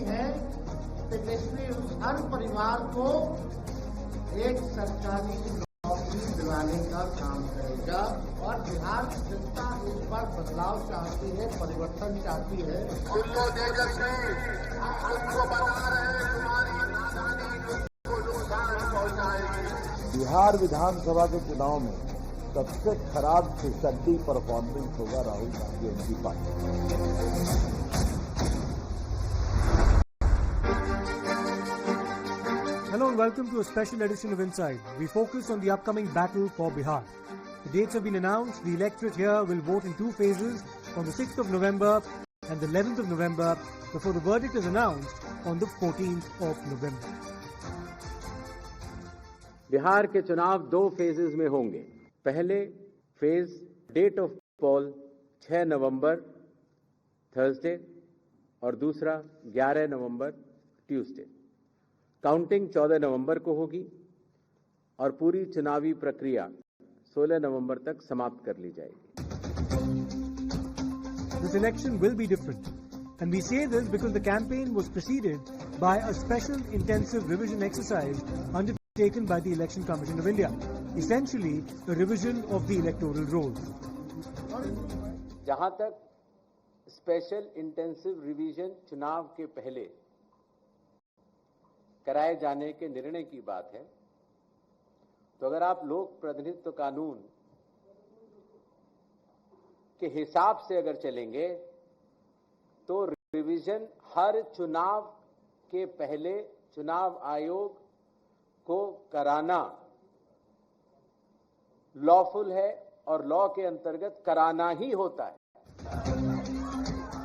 है कि जिसमें हर परिवार को एक सरकारी नौकरी दिलाने का काम करेगा। और बिहार की जनता इस बार बदलाव चाहती है, परिवर्तन चाहती है। बिहार विधानसभा के चुनाव में सबसे खराब फिसड्डी परफॉर्मेंस होगा राहुल गांधी उनकी party. Hello and welcome to a special edition of Inside. We focus on the upcoming battle for Bihar. The dates have been announced. The electorate here will vote in two phases on the 6th of November and the 11th of November before the verdict is announced on the 14th of November. Bihar के चुनाव दो phases में होंगे। पहले phase date of poll 6 नवंबर Thursday और दूसरा 11 नवंबर Tuesday. Counting 14 नवंबर को होगी और पूरी चुनावी प्रक्रिया 16 नवंबर तक समाप्त कर ली जाएगी। This election will be different, and we say this because the campaign was preceded by a special intensive revision exercise undertaken by the Election Commission of India, essentially a revision of the electoral rolls. जहां तक special intensive revision चुनाव के पहले कराए जाने के निर्णय की बात है, तो अगर आप लोक प्रतिनिधित्व कानून के हिसाब से अगर चलेंगे तो रिवीजन हर चुनाव के पहले चुनाव आयोग को कराना लॉफुल है और लॉ के अंतर्गत कराना ही होता है।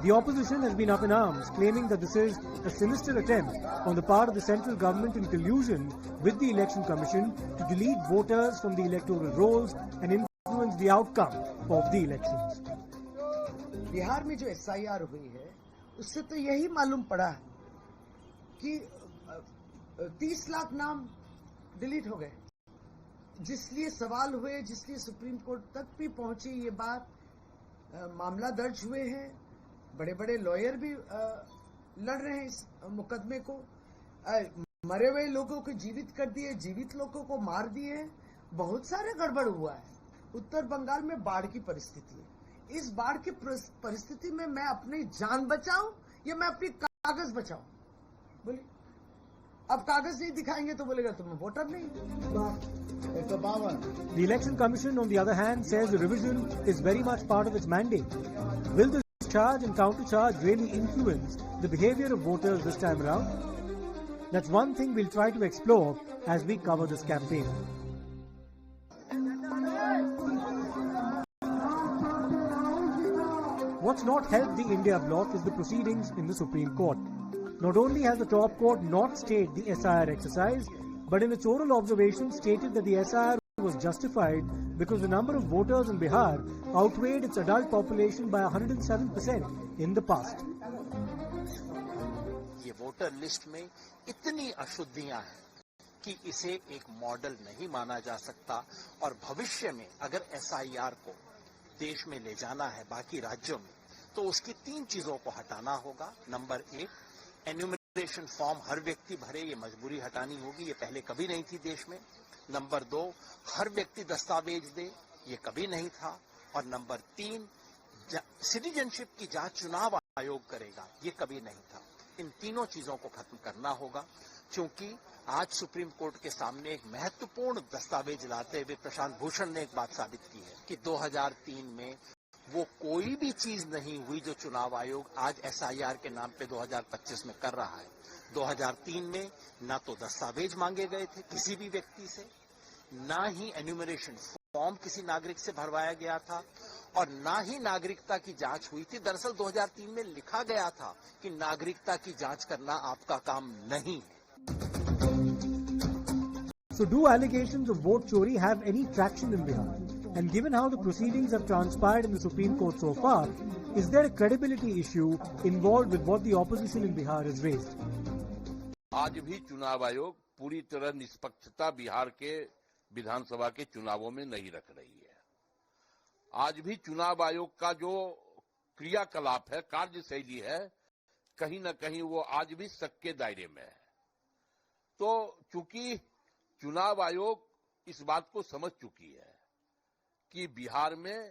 The opposition has been up in arms, claiming that this is a sinister attempt on the part of the central government in collusion with the Election Commission to delete voters from the electoral rolls and influence the outcome of the elections. Bihar में जो SIR हुई है उससे तो यही मालूम पड़ा कि 30 लाख नाम डिलीट हो गए, जिसलिए सवाल हुए, जिसलिए सुप्रीम कोर्ट तक भी पहुंची ये बात। मामला दर्ज हुए हैं, बड़े बड़े लॉयर भी लड़ रहे हैं इस मुकदमे को। मरे हुए लोगों को जीवित कर दिए, जीवित लोगों को मार दिए, बहुत सारे गड़बड़ हुआ है। उत्तर बंगाल में बाढ़ की परिस्थिति है। इस बाढ़ की परिस्थिति में मैं अपनी जान बचाऊं या मैं अपनी कागज बचाऊं? बोलिए, अब कागज नहीं दिखाएंगे तो बोलेगा तुम वोटर नहीं। The Election Commission, on the other hand, says the revision is very much part of its mandate. Will this charge and countercharge really influence the behavior of voters this time around? That's one thing we'll try to explore as we cover this campaign. What's not helped the India bloc is the proceedings in the Supreme Court. Not only has the top court not stayed the SIR exercise, but in its oral observation stated that the SIR was justified because the number of voters in Bihar outweighed its adult population by 107% in the past. ये voter list में इतनी अशुद्धियां हैं कि इसे एक model नहीं माना जा सकता और भविष्य में अगर SIR को देश में ले जाना है बाकी राज्यों में तो उसकी 3 चीजों को हटाना होगा। नंबर 1, एन्यूमरेशन फॉर्म हर व्यक्ति भरे, ये मजबूरी हटानी होगी, ये पहले कभी नहीं थी देश में। नंबर 2, हर व्यक्ति दस्तावेज दे, ये कभी नहीं था। और नंबर 3, सिटीजनशिप की जांच चुनाव आयोग करेगा, ये कभी नहीं था। इन तीनों चीजों को खत्म करना होगा, क्योंकि आज सुप्रीम कोर्ट के सामने एक महत्वपूर्ण दस्तावेज लाते हुए प्रशांत भूषण ने एक बात साबित की है कि 2003 में वो कोई भी चीज नहीं हुई जो चुनाव आयोग आज SIR के नाम पे 2025 में कर रहा है। 2003 में ना तो दस्तावेज मांगे गए थे किसी भी व्यक्ति से, ना ही एन्यूमरेशन फॉर्म किसी नागरिक से भरवाया गया था और ना ही नागरिकता की जांच हुई थी। दरअसल 2003 में लिखा गया था कि नागरिकता की जांच करना आपका काम नहीं है। So do allegations of vote chori have any traction in Bihar? And given how the proceedings have transpired in the Supreme Court so far, is there a credibility issue involved with what the opposition in Bihar has raised? आज भी चुनाव आयोग पूरी तरह निष्पक्षता बिहार के विधानसभा के चुनावों में नहीं रख रही है। आज भी चुनाव आयोग का जो क्रियाकलाप है, कार्यशैली है, कहीं न कहीं वो आज भी शक के दायरे में है। तो चूंकि चुनाव आयोग इस बात को समझ चुकी है कि बिहार में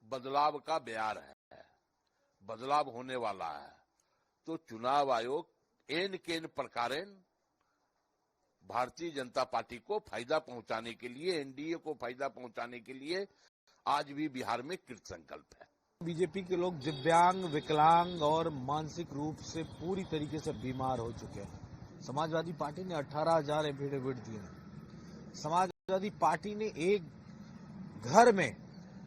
बदलाव का बयार है, बदलाव होने वाला है, तो चुनाव आयोग एन केन प्रकारेण भारतीय जनता पार्टी को फायदा पहुंचाने के लिए, एनडीए को फायदा पहुंचाने के लिए आज भी बिहार में कृत संकल्प है। बीजेपी के लोग दिव्यांग, विकलांग और मानसिक रूप से पूरी तरीके से बीमार हो चुके हैं। समाजवादी पार्टी ने 18,000 एफिडेविट दिए। समाजवादी पार्टी ने एक घर में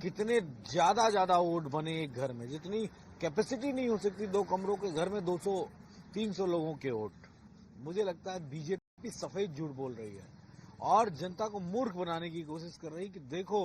कितने ज्यादा वोट बने, एक घर में जितनी कैपेसिटी नहीं हो सकती 2 कमरों के घर में 200-300 लोगों के वोट। मुझे लगता है बीजेपी सफेद झूठ बोल रही है और जनता को मूर्ख बनाने की कोशिश कर रही है कि देखो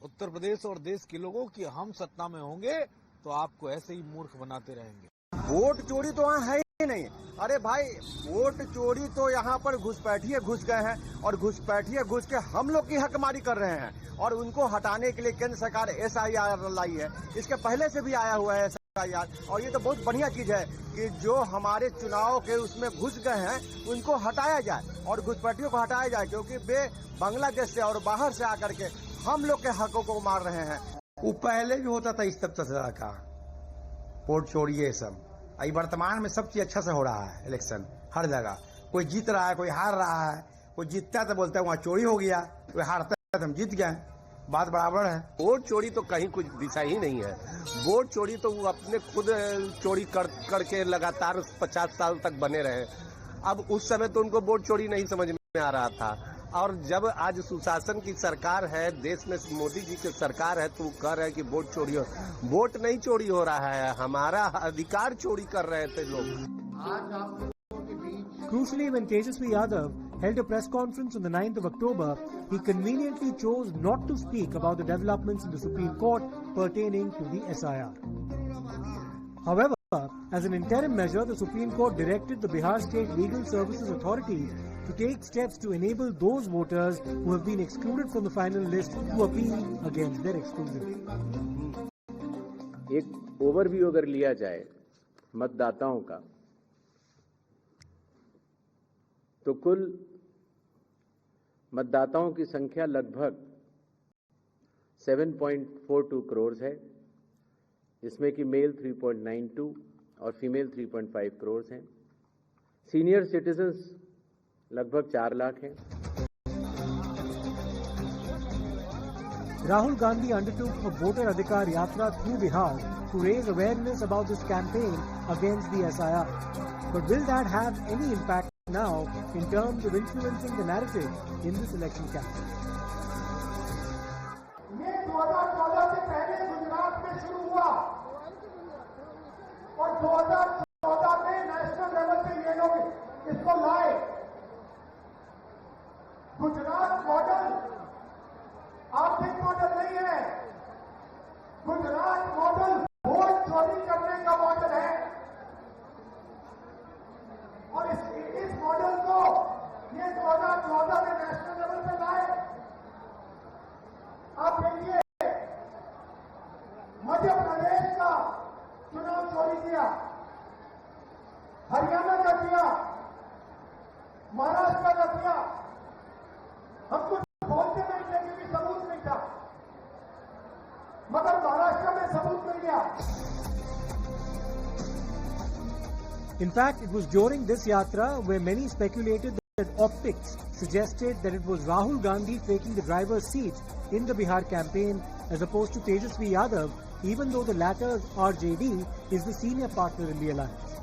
उत्तर प्रदेश और देश के लोगों की हम सत्ता में होंगे तो आपको ऐसे ही मूर्ख बनाते रहेंगे। वोट चोरी तो वहाँ है ही नहीं। अरे भाई, वोट चोरी तो यहाँ पर घुसपैठिए घुस गए हैं और घुसपैठिए घुस के हम लोग की हकमारी कर रहे हैं और उनको हटाने के लिए केंद्र सरकार SIR लाई है। इसके पहले से भी आया हुआ है SIR और ये तो बहुत बढ़िया चीज है कि जो हमारे चुनाव के उसमें घुस गए हैं उनको हटाया जाए और घुसपैठियों को हटाया जाए, क्योंकि वे बांग्लादेश से और बाहर से आकर के हम लोग के हकों को मार रहे हैं। वो पहले भी होता था इस तरह का वोट चोरी, ये सब। अभी वर्तमान में सब चीज अच्छा से हो रहा है। इलेक्शन हर जगह, कोई जीत रहा है, कोई हार रहा है। कोई जीतता है तो बोलता है वहाँ चोरी हो गया, कोई हारता है तो हम जीत गए। बात बराबर है। वोट चोरी तो कहीं कुछ दिशा ही नहीं है। वोट चोरी तो वो अपने खुद चोरी करके लगातार 50 साल तक बने रहे। अब उस समय तो उनको वोट चोरी नहीं समझ में आ रहा था, और जब आज सुशासन की सरकार है, देश में मोदी जी की सरकार है, तो वो कह रहे हैं कि वोट चोरी हो। वोट नहीं चोरी हो रहा है, हमारा अधिकार चोरी कर रहे थे लोग। Crucially, when Tejasvi Yadav held a press conference on the 9th of October, he conveniently chose not to speak about the developments in the Supreme Court pertaining to the SIR. However, as an interim measure, the Supreme Court directed the Bihar State Legal Services Authority to take steps to enable those voters who have been excluded from the final list to appeal against their exclusion. एक overview अगर लिया जाए मतदाताओं का, तो कुल मतदाताओं की संख्या लगभग 7.42 करोड़ है, जिसमें कि मेल 3.92 और फीमेल 3.5 करोड़ हैं। सीनियर सिटीजन्स लगभग 4 लाख हैं। Rahul Gandhi undertook a voter Adhikar Yatra through Bihar to raise awareness about this campaign against the SIR. But will that have any impact now in terms of influencing the narrative in this election campaign? ये 2014 से पहले गुजरात में शुरू हुआ और 2014 में national level पे ये लोग इसको लाए। गुजरात मॉडल आर्थिक मॉडल नहीं है, गुजरात मॉडल वोट चोरी करने का मॉडल है। और इस मॉडल को ये 2014 में नेशनल लेवल पे लाए। आप देखिए, मध्य प्रदेश का चुनाव चोरी किया, हरियाणा का किया, महाराष्ट्र का किया। हम कुछ बोलते नहीं थे क्योंकि सबूत नहीं था, मगर महाराष्ट्र में सबूत मिल गया। In fact, it was during this yatra where many speculated that optics suggested that it was Rahul Gandhi taking the driver's seat in the Bihar campaign as opposed to Tejasvi Yadav, even though the latter's RJD is the senior partner in the alliance.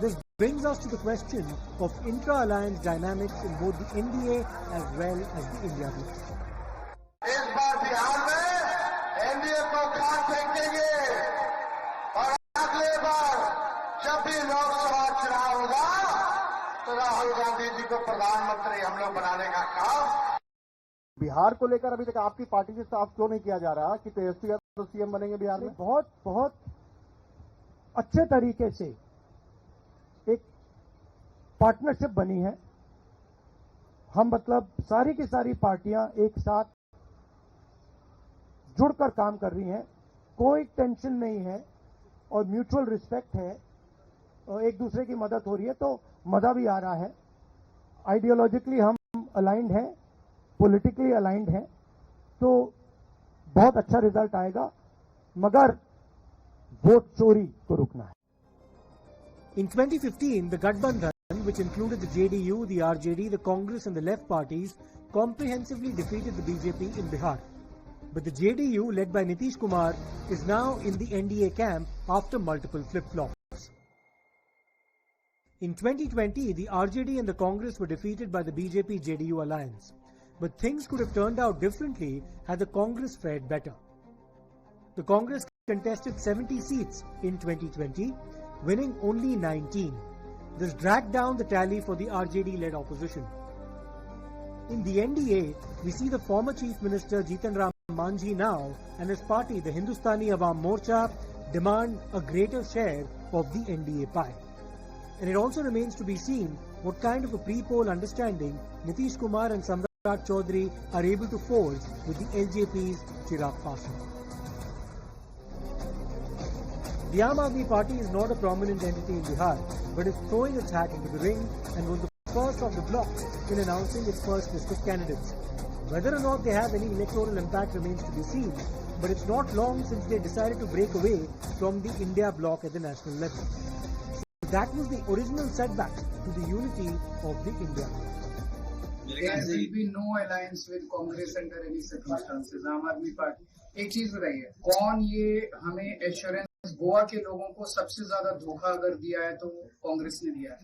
This brings us to the question of intra-alliance dynamics in both the NDA as well as the India Group. इस बार बिहार में NDA को खास फेंकेंगे और अगले बार जब भी लोकसभा चुनाव होगा तो राहुल गांधी जी को प्रधानमंत्री हम लोग बनाने का काम। बिहार को लेकर अभी तक आपकी पार्टी से साफ क्यों नहीं किया जा रहा कि तेजस्वी यादव सीएम बनेंगे बिहार में? बहुत अच्छे तरीके से एक पार्टनरशिप बनी है। हम मतलब सारी की सारी पार्टियां एक साथ जुड़कर काम कर रही हैं, कोई टेंशन नहीं है और म्यूचुअल रिस्पेक्ट है। एक दूसरे की मदद हो रही है, तो मजा भी आ रहा है। आइडियोलॉजिकली हम अलाइंड हैं, पॉलिटिकली अलाइंड हैं, तो बहुत अच्छा रिजल्ट आएगा, मगर वोट चोरी को रुकना है। In 2015, the Gadbandhan, which included the JDU, the RJD, the Congress and the left parties, comprehensively defeated the BJP in Bihar. But the JDU, led by Nitish Kumar, is now in the NDA camp after multiple flip-flops. In 2020, the RJD and the Congress were defeated by the BJP-JDU alliance. But things could have turned out differently had the Congress fared better. The Congress contested 70 seats in 2020, winning only 19. This dragged down the tally for the RJD-led opposition. In the NDA, we see the former Chief Minister Jitan Ram Manjhi now and his party, the Hindustani Awam Morcha, demand a greater share of the NDA pie. And it also remains to be seen what kind of a pre-poll understanding Nitish Kumar and Samrat Chaudhary are able to forge with the LJP's Chirag Paswan. The Aam Aadmi Party is not a prominent entity in Bihar, but is throwing its hat into the ring and was the first of the bloc in announcing its first list of candidates. Whether or not they have any electoral impact remains to be seen, but it's not long since they decided to break away from the India bloc at the national level. So that was the original setback to the unity of the India bloc. There will be no alliance with Congress under any circumstances. आम आदमी party एक चीज बताइए, कौन ये हमें assurance, Goa के लोगों को सबसे ज्यादा धोखा अगर दिया है तो कांग्रेस ने दिया है.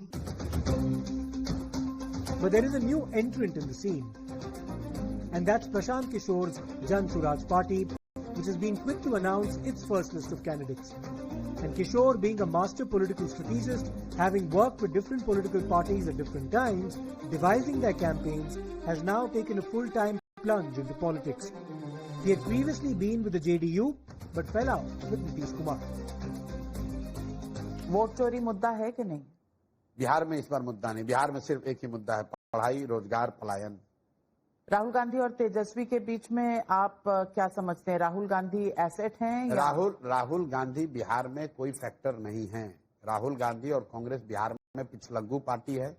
But there is a new entrant in the scene, and that's Prashant Kishore's Jan Suraj party, which has been quick to announce its first list of candidates. And Kishore, being a master political strategist, having worked with different political parties at different times, devising their campaigns, has now taken a full-time plunge into politics. He had previously been with the JDU, but fell out with Nitish Kumar. Vote चोरी मुद्दा है कि नहीं? बिहार में इस बार मुद्दा नहीं, बिहार में सिर्फ एक ही मुद्दा है, पढ़ाई, रोजगार, पलायन। राहुल गांधी और तेजस्वी के बीच में आप क्या समझते हैं? राहुल गांधी एसेट हैं या? राहुल गांधी बिहार में कोई फैक्टर नहीं है। राहुल गांधी और कांग्रेस बिहार में पिछलग्गू पार्टी है।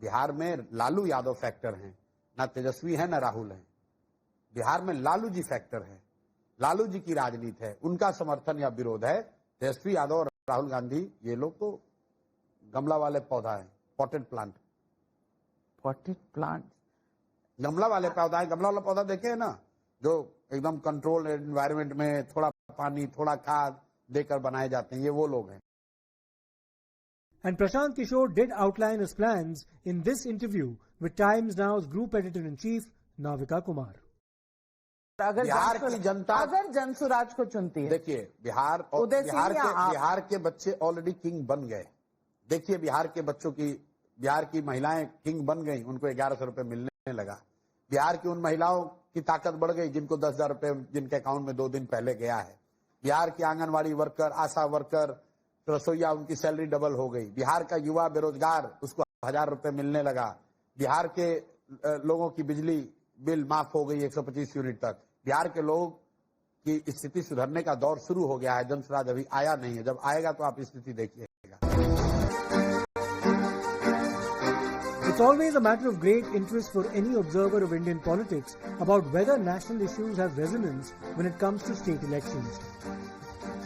बिहार में लालू यादव फैक्टर हैं, ना तेजस्वी है ना राहुल है। बिहार में लालू जी फैक्टर है, लालू जी की राजनीति है, उनका समर्थन या विरोध है। तेजस्वी यादव और राहुल गांधी ये लोग तो गमला वाले पौधा है, पॉटेड प्लांट। पॉटेड प्लांट, गमला वाले पौधा है, गमला वाला पौधा देखे है ना, जो एकदम कंट्रोल एनवायरनमेंट में थोड़ा पानी थोड़ा खाद देकर बनाए जाते हैं, ये वो लोग हैं। And Prashant Kishore did outline his plans in this interview with Times Now's group editor-in-chief Navika Kumar. अगर बिहार की जनता अगर जनसुराज को चुनती है, देखिए बिहार के बच्चे ऑलरेडी किंग बन गए। देखिए बिहार के बच्चों की, बिहार की महिलाएं किंग बन गई, उनको 1100 रुपए मिलने लगा। बिहार की उन महिलाओं की ताकत बढ़ गई जिनको 10,000 रुपए जिनके अकाउंट में 2 दिन पहले गया है। बिहार की आंगनवाड़ी वर्कर, आशा वर्कर, रसोईया, उनकी सैलरी डबल हो गई। बिहार का युवा बेरोजगार, उसको 1000 रुपए मिलने लगा। बिहार के लोगों की बिजली बिल माफ हो गई 125 यूनिट तक। बिहार के लोग की स्थिति सुधरने का दौर शुरू हो गया है। जनसुराज अभी आया नहीं है, जब आएगा तो आप स्थिति देखिएगा। It's always a matter of great interest for any observer of Indian politics about whether national issues have resonance when it comes to state elections.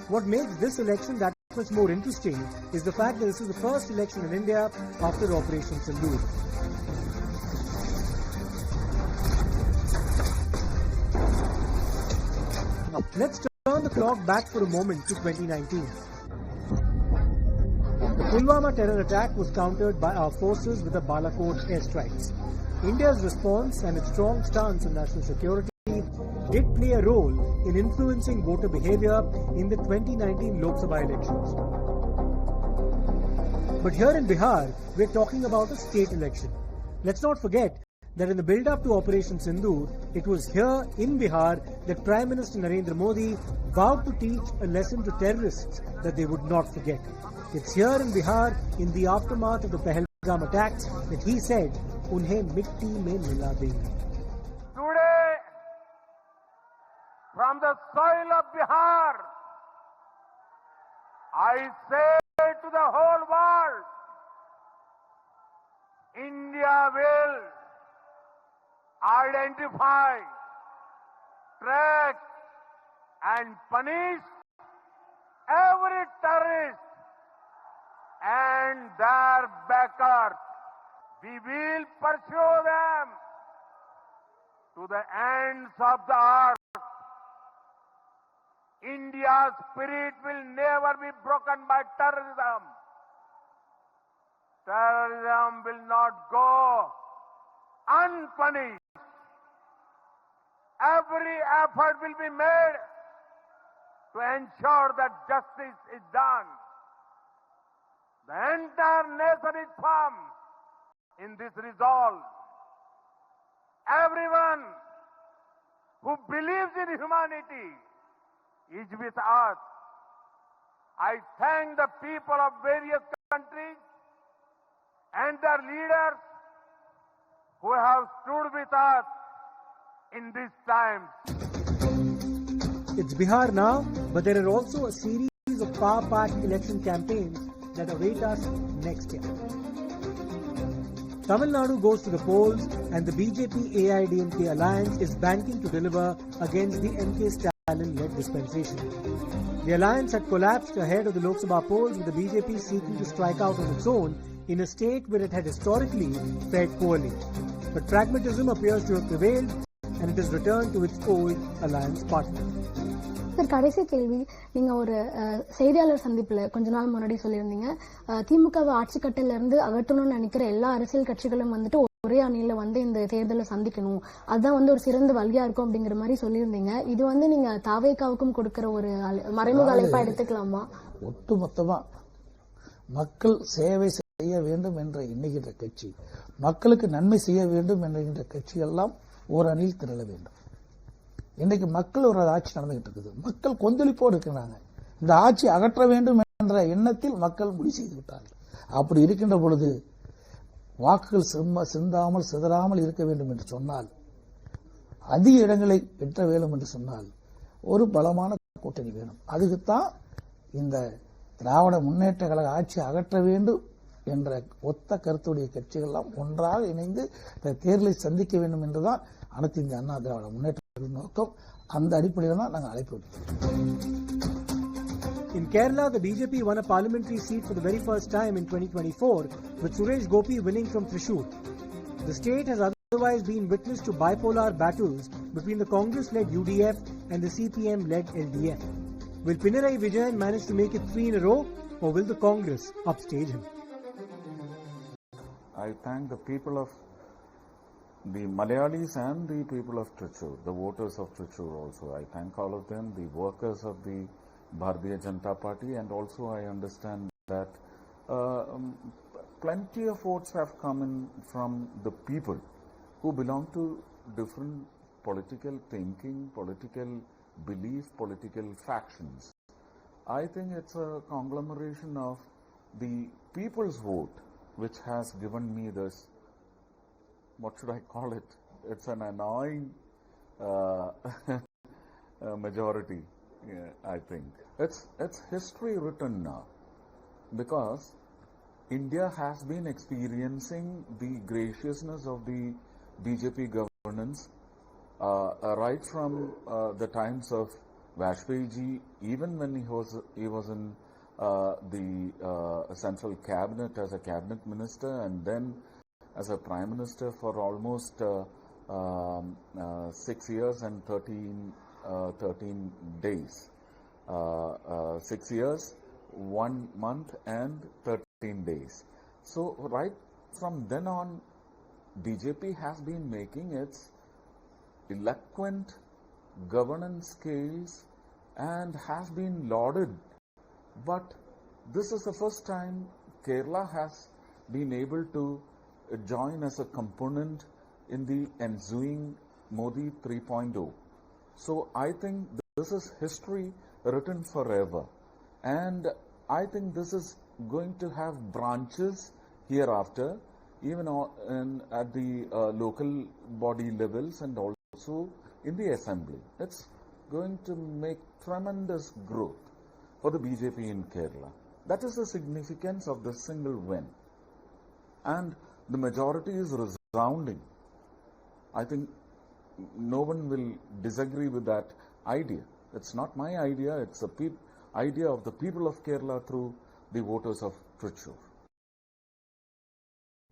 What makes this election that much more interesting is the fact that this is the first election in India after Operation Sindoor. Let's turn the clock back for a moment to 2019. The Pulwama terror attack was countered by our forces with the Balakot airstrikes. India's response and its strong stance on national security did play a role in influencing voter behavior in the 2019 Lok Sabha elections. But here in Bihar, we're talking about a state election. Let's not forget that in the build-up to Operation Sindoor, it was here in Bihar that Prime Minister Narendra Modi vowed to teach a lesson to terrorists that they would not forget. It's here in Bihar, in the aftermath of the Pahalgam attacks, that he said, "Unhe mitti mein mila denge." Today, from the soil of Bihar, I say to the whole world. India will identify, track and punish every terrorist and their backers. We will pursue them to the ends of the earth. India's spirit will never be broken by terrorism. Terrorism will not go unpunished. Every effort will be made to ensure that justice is done. The entire nation is firm in this resolve. Everyone who believes in humanity is with us. I thank the people of various countries and their leaders who have stood with us in these times. It's Bihar now, but there are also a series of power-packed election campaigns that await us next year. Tamil Nadu goes to the polls, and the BJP-AIDMK alliance is banking to deliver against the MK Stalin-led dispensation. The alliance had collapsed ahead of the Lok Sabha polls, with the BJP seeking to strike out on its own in a state where it had historically fared poorly. But pragmatism appears to have prevailed, and it has returned to its old alliance partner. Sir, கடைசி கேள்வி. நீங்க ஒரு செய்தியாளர் சந்திப்புல கொஞ்ச நாள் முன்னாடி சொல்லியிருந்தீங்க, திமுகவை ஆட்சி கட்டில இருந்து அகற்றணும்னு நினைக்கிற எல்லா அரசியல் கட்சிகளும் வந்துட்டு ஒரே அணியில வந்து இந்த தேர்தலை சந்திக்கணும், அதுதான் ஒரு சிறந்த வழியா இருக்கும் அப்படிங்கிற மாதிரி சொல்லியிருந்தீங்க. இது நீங்க தாவேகாவுக்கும் கொடுக்கிற ஒரு மறைமுக அழைப்பா எடுத்துக்கலாமா? ஒட்டுமொத்தமா மக்கள் சேவை செய்ய வேண்டும் என்று எண்ணுகின்ற கட்சி, மக்களுக்கு நன்மை செய்ய வேண்டும் என்கின்ற கட்சி எல்லாம் ஒரு அணியில் திரள வேண்டும். இன்னைக்கு மக்கள் ஒரு ஆட்சி நடந்துகிட்டு இருக்குது. மக்கள் கொந்தளிப்போடு இருக்கிறாங்க. இந்த ஆட்சி அகற்ற வேண்டும் என்ற எண்ணத்தில் மக்கள் முடிவு செய்து விட்டார்கள். அப்படி இருக்கின்ற பொழுது வாக்குகள் சிந்தாமல் சிதறாமல் இருக்க வேண்டும் என்று சொன்னால், அதிக இடங்களை வெற்ற வேண்டும் என்று சொன்னால் ஒரு பலமான கூட்டணி வேணும். அதுக்குத்தான் இந்த திராவிட முன்னேற்ற கழக ஆட்சி அகற்ற வேண்டும் என்ற ஒத்த கருத்துடைய கட்சிகள் ஒன்றாக இணைந்து தேர்தலை சந்திக்க வேண்டும் என்றுதான் அனைத்து இந்திய அண்ணா திராவிட முன்னேற்ற நோக்கம். அந்த அடிப்படையில் தான் நாங்கள் அழைப்பு விடுத்தோம். In Kerala, the BJP won a parliamentary seat for the very first time in 2024, with Suresh Gopi winning from Thrissur. The state has otherwise been witness to bipolar battles between the Congress-led UDF and the CPM-led LDF. Will Pinarayi Vijayan manage to make it 3 in a row, or will the Congress upstage him? I thank the people of the Malayalis and the people of Thrissur, the voters of Thrissur also. I thank all of them, the workers of the Bharatiya Janata Party, and also I understand that plenty of votes have come in from the people who belong to different political thinking, political belief, political factions. I think it's a conglomeration of the people's vote which has given me this, what should I call it? It's an annoying majority, I think. It's history written now, because India has been experiencing the graciousness of the BJP governance right from the times of Vajpayee ji, even when he was in the central cabinet as a cabinet minister, and then as a prime minister for almost 6 years and 13 days. 6 years, 1 month and 13 days. So right from then on, BJP has been making its eloquent governance skills and has been lauded. But this is the first time Kerala has been able to join as a component in the ensuing Modi 3.0. So I think this is history written forever, and I think this is going to have branches hereafter, even at the local body levels and also in the assembly. It's going to make tremendous growth for the BJP in Kerala. That is the significance of this single win. And the majority is resounding. I think no one will disagree with that idea. It's not my idea, it's the idea of the people of Kerala through the voters of Trichy.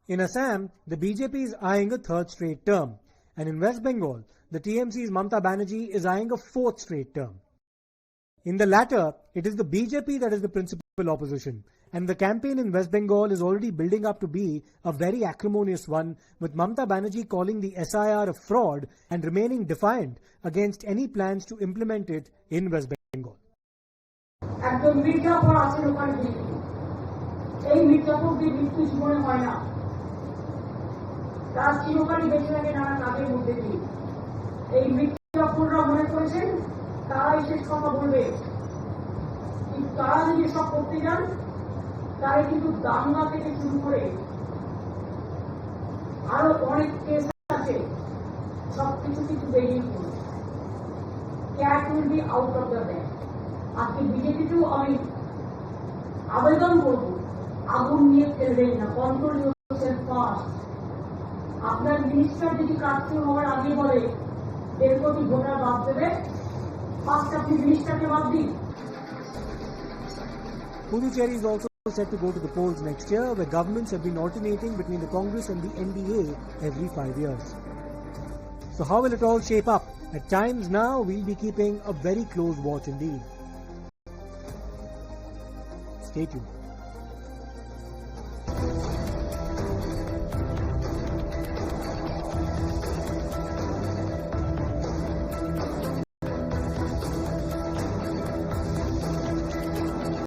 In Assam, the BJP is eyeing a third straight term. And in West Bengal, the TMC's Mamata Banerjee is eyeing a fourth straight term. In the latter, it is the BJP that is the principal opposition. And the campaign in West Bengal is already building up to be a very acrimonious one, with Mamata Banerjee calling the SIR a fraud and remaining defiant against any plans to implement it in West Bengal. একজন মির্জাফর আছেন ওখানে BJP, এই মির্জাফরদের মৃত্যু জীবনে হয় না, তার চিরকালই বেঁচে থাকে নানা কাজের মধ্যে দিয়ে। এই মির্জাফররা মনে করেছেন তারাই শেষ কথা বলবে, কিন্তু তারা যদি সব করতে যান তারা কিন্তু দাঙ্গা থেকে শুরু করে আরো অনেক কেস আছে, সবকিছু কিছু বেরিয়ে পড়বে। Cat will be out of the bag. আজকে বিজেপিকেও আমি আবেদন করব, আগুন নিয়ে ফেলবেন না, কন্ট্রোল ইউরসেলফ ফার্স্ট। আপনার মিনিস্টার যদি প্রার্থী হওয়ার আগে বলে 1.5 কোটি ভোটার বাদ দেবে, ফার্স্ট আপনি মিনিস্টারকে বাদ দিন। Puducherry is also set to go to the polls next year, where governments have been alternating between the Congress and the NDA every 5 years. So how will it all shape up? At times now, we'll be keeping a very close watch indeed. Stay tuned.